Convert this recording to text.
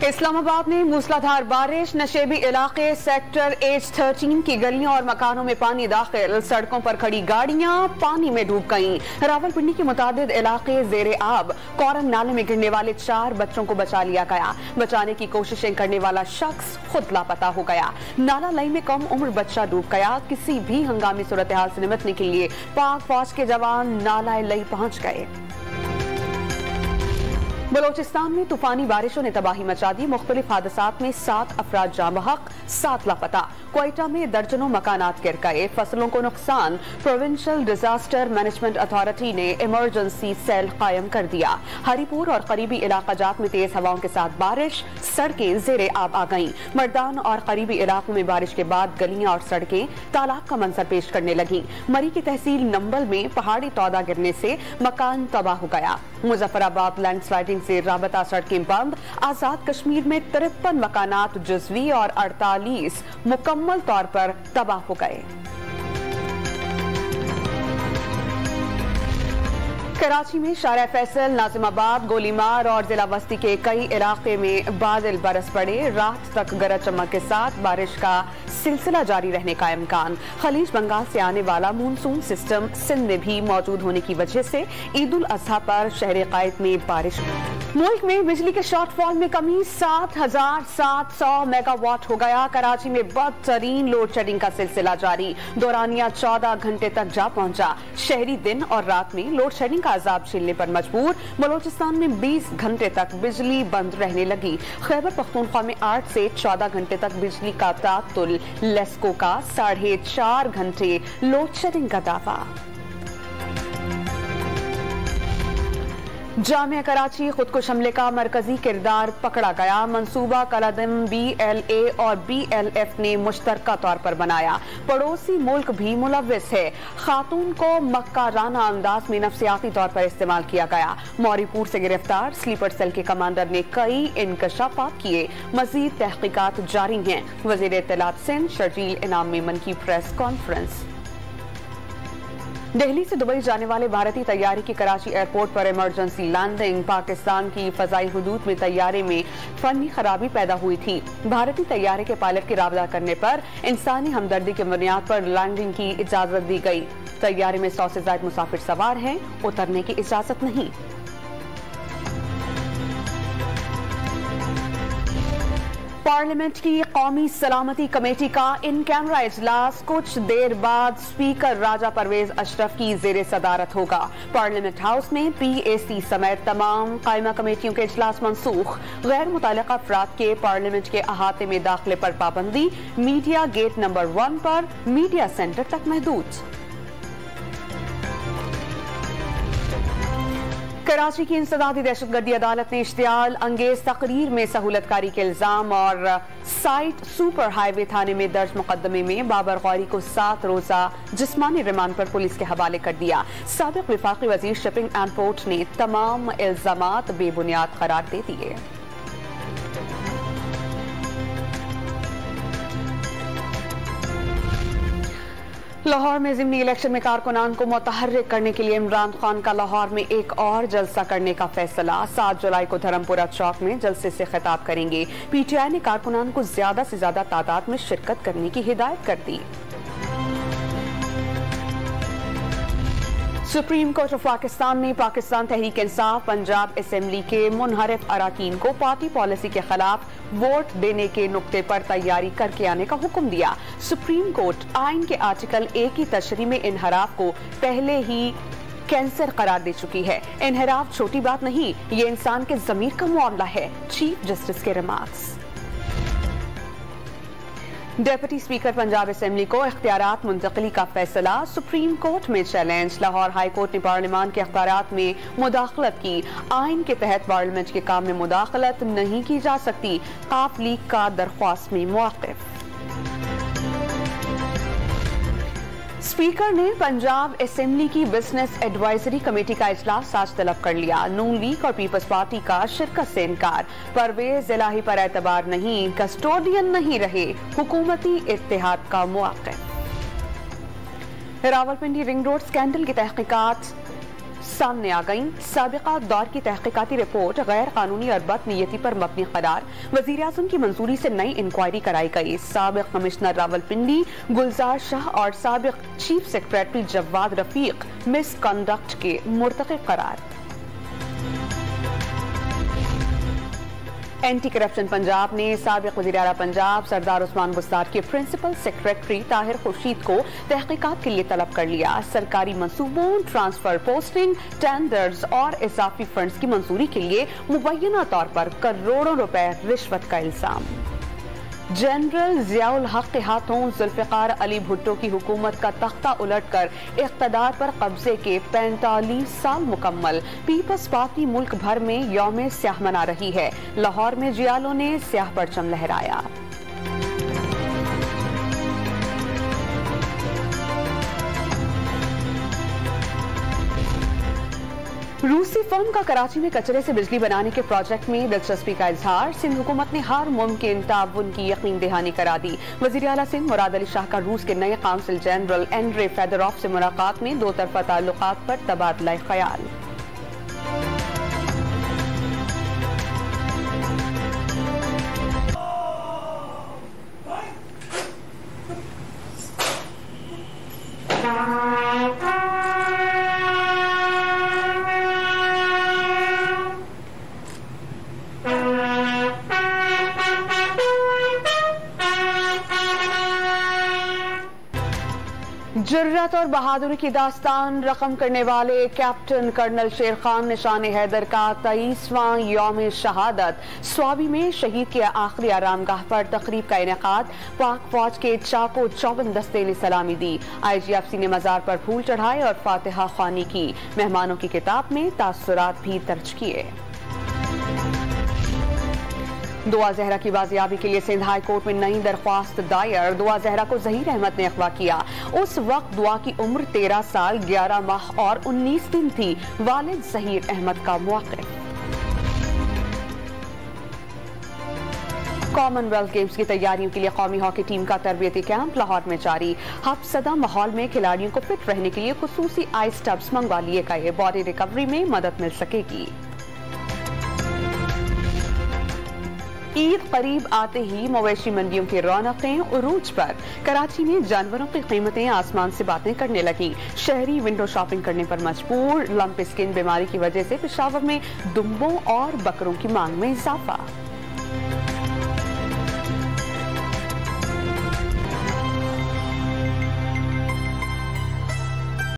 इस्लामाबाद में मूसलाधार बारिश, नशेबी इलाके सेक्टर H13 की गलियों और मकानों में पानी दाखिल, सड़कों पर खड़ी गाड़ियां पानी में डूब गईं। रावलपिंडी के मुतादिद इलाके जेरे आब, कौरंग नाले में गिरने वाले 4 बच्चों को बचा लिया गया। बचाने की कोशिशें करने वाला शख्स खुद लापता हो गया। नाला लई में कम उम्र बच्चा डूब गया। किसी भी हंगामी सूरत हाल से निपटने के लिए पाक फौज के जवान नाला लई पहुंच गए। बलोचिस्तान में तूफानी बारिशों ने तबाही मचा दी। मुख्तलिफ हादसात में 7 अफराद जाँ बहक, 7 लापता। क्वेटा में दर्जनों मकानात गिर गए, फसलों को नुकसान। प्रोविंशियल डिजास्टर मैनेजमेंट अथॉरिटी ने इमरजेंसी सेल कायम कर दिया। हरीपुर और करीबी इलाकाजात में तेज हवाओं के साथ बारिश, सड़कें जेरे आब आ गईं। मर्दान और करीबी इलाकों में बारिश के बाद गलियां और सड़कें तालाब का मंजर पेश करने लगी। मरी की तहसील नंबल में पहाड़ी तौदा गिरने से मकान तबाह हो गया। मुजफ्फराबाद लैंडस्लाइडिंग से राबता सड़कें बंद। आजाद कश्मीर में 53 मकानात जुज़वी और 48 मुकम्मल तौर पर तबाह हो गए। कराची में शारा फैसल, नाजिमाबाद, गोलीमार और जिला बस्ती के कई इलाके में बादल बरस पड़े। रात तक गरज चमक के साथ बारिश का सिलसिला जारी रहने का इम्कान। खलीज बंगाल से आने वाला मानसून सिस्टम सिंध में भी मौजूद होने की वजह से ईद उल अजहा पर शहर कायद में बारिश। मुल्क में बिजली के शॉर्टफॉल में कमी, 7,700 मेगावाट हो गया। कराची में बदतरीन लोड शेडिंग का सिलसिला जारी। दौरानिया 14 घंटे तक जा पहुंचा। शहरी दिन और रात में लोड शेडिंग का अजाब झेलने पर मजबूर। बलोचिस्तान में 20 घंटे तक बिजली बंद रहने लगी। खैबर पख्तूनख्वा में 8 से 14 घंटे तक बिजली का तातुल। लेस्को का 4.5 घंटे लोड शेडिंग का दावा। जामिया कराची खुदकुश हमले का मरकजी किरदार पकड़ा गया। मंसूबा कलादम BLA और BLF ने मुश्तरका तौर पर बनाया। पड़ोसी मुल्क भी मुलव्विस है। खातून को मक्काराना अंदाज में नफ्सियाती तौर पर इस्तेमाल किया गया। मौरीपुर से गिरफ्तार स्लीपर सेल के कमांडर ने कई इंकशाफात किए। मजीद तहकीकात जारी हैं। वजीर इत्तलात सिंध शर्जील इनाम मेमन की प्रेस कॉन्फ्रेंस। दिल्ली से दुबई जाने वाले भारतीय तैयारे की कराची एयरपोर्ट पर इमरजेंसी लैंडिंग। पाकिस्तान की फजाई हुदूद में तैयारे में फनी खराबी पैदा हुई थी। भारतीय तैयारे के पायलट की राबता करने पर इंसानी हमदर्दी की बुनियाद पर लैंडिंग की इजाजत दी गई। तैयारे में 100 से ज्यादा मुसाफिर सवार हैं, उतरने की इजाजत नहीं। पार्लियामेंट की कौमी सलामती कमेटी का इन कैमरा इजलास कुछ देर बाद स्पीकर राजा परवेज अशरफ की जेर सदारत होगा। पार्लियामेंट हाउस में PAC समेत तमाम कायमा कमेटियों के इजलास मनसूख। गैर मुतल्लिका अफराद के पार्लियामेंट के अहाते में दाखिले पर पाबंदी। मीडिया गेट नंबर 1 पर मीडिया सेंटर तक महदूद। कराची की इंसदादी दहशतगर्दी अदालत ने इश्तियाल अंगेज तकरीर में सहूलतकारी के इल्जाम और साइट सुपर हाईवे थाने में दर्ज मुकदमे में बाबर गौरी को 7 रोजा जिस्मानी रिमांड पर पुलिस के हवाले कर दिया। साबिक विफाकी वजीर शिपिंग एंड पोर्ट ने तमाम इल्जामात बेबुनियाद करार दे दिए। लाहौर में ज़िमनी इलेक्शन में कारकुनान को मुतहर्रिक करने के लिए इमरान खान का लाहौर में एक और जलसा करने का फैसला। 7 जुलाई को धर्मपुरा चौक में जलसे से खिताब करेंगे। PTI ने कारकुनान को ज्यादा से ज्यादा तादाद में शिरकत करने की हिदायत कर दी। सुप्रीम कोर्ट ऑफ पाकिस्तान ने पाकिस्तान तहरीक इंसाफ पंजाब असेंबली के मुनहरिफ अराकीन को पार्टी पॉलिसी के खिलाफ वोट देने के नुक्ते पर तैयारी करके आने का हुक्म दिया। सुप्रीम कोर्ट आइन के आर्टिकल 1 की तशरीह में इनहराफ को पहले ही कैंसर करार दे चुकी है। इनहराफ छोटी बात नहीं, ये इंसान के ज़मीर का मामला है। चीफ जस्टिस के remarks. Deputy speaker Punjab assembly को इख्तियारात मुंतकली का फैसला। सुप्रीम कोर्ट में चैलेंज। लाहौर हाई कोर्ट ने पार्लियामान के इख्तियारात में मुदाखलत की। आइन के तहत पार्लियामेंट के काम में मुदाखलत नहीं की जा सकती। काफ लीग का दरख्वास्त में मौक़िफ़। स्पीकर ने पंजाब असेंबली की बिजनेस एडवाइजरी कमेटी का इजलास आज तलब कर लिया। नून लीग और पीपल्स पार्टी का शिरकत से इनकार। परवेज इलाही पर एतबार नहीं, कस्टोडियन नहीं रहे। हुकूमती इत्तेहाद का मौक़िफ़। रावलपिंडी रिंग रोड स्कैंडल की तहकीकात सामने आ गईं। साबिका दौर की तहकीकाती रिपोर्ट गैर कानूनी और बदनीयती पर मबनी करार। वज़ीर-ए-आज़म की मंजूरी से नई इंक्वायरी कराई गई। साबिक कमिश्नर रावलपिंडी गुलजार शाह और साबिक chief secretary Jawad Rafiq misconduct के मुर्तकिब करार। एंटी करप्शन पंजाब ने साबिक वज़ीर आला पंजाब सरदार उस्मान बुस्तार के प्रिंसिपल सेक्रेटरी ताहिर खुर्शीद को तहकीकात के लिए तलब कर लिया। सरकारी मंसूबों, ट्रांसफर, पोस्टिंग, टेंडर्स और इजाफी फंड्स की मंजूरी के लिए मुबैना तौर पर करोड़ों रुपए रिश्वत का इल्जाम। जनरल जियाउल हक के हाथों जुल्फिकार अली भुट्टो की हुकूमत का तख्ता उलटकर इख्तदार पर कब्जे के 45 साल मुकम्मल। पीपल्स पार्टी मुल्क भर में यौम स्याह मना रही है। लाहौर में जियालों ने स्याह परचम लहराया। रूसी फर्म का कराची में कचरे से बिजली बनाने के प्रोजेक्ट में दिलचस्पी का इजहार। सिंध हुकूमत ने हर मुमकिन ताउन की यकीन दहानी करा दी। वज़ीर आला सिंध मुराद अली शाह का रूस के नए काउंसिल जनरल एंड्रे फेदरॉफ से मुलाकात में दो तरफा ताल्लुकात पर तबादला ख्याल। जुर्रत और बहादुरी की दास्तान रकम करने वाले कैप्टन कर्नल शेर खान निशान हैदर का 23वां यौम शहादत। स्वाबी में शहीद के आखिरी आरामगाह पर तकरीब का इनेकाद। पाक फौज के चाको चौबन दस्ते ने सलामी दी। IGFC ने मजार पर फूल चढ़ाए और फातिहा ख्वानी की। मेहमानों की किताब में तासुरात भी दर्ज किए। दुआ जहरा की बाजियाबी के लिए सिंध हाई कोर्ट में नई दरख्वास्त दायर। दुआ जहरा को जहीर अहमद ने अगवा किया। उस वक्त दुआ की उम्र 13 साल 11 माह और 19 दिन थी। वालिद जहीर अहमद का मौक़िफ़। कॉमनवेल्थ गेम्स की तैयारियों के लिए कौमी हॉकी टीम का तरबियती कैंप लाहौर में जारी। खौफजदा माहौल में खिलाड़ियों को फिट रहने के लिए खुसूसी आइस टब्स मंगवा लिए गए। बॉडी रिकवरी में मदद मिल सकेगी। ईद करीब आते ही मवेशी मंडियों की रौनकें उरूज पर। कराची में जानवरों की कीमतें आसमान से बातें करने लगी। शहरी विंडो शॉपिंग करने पर मजबूर। लंप स्किन बीमारी की वजह से पेशावर में दुम्बों और बकरों की मांग में इजाफा।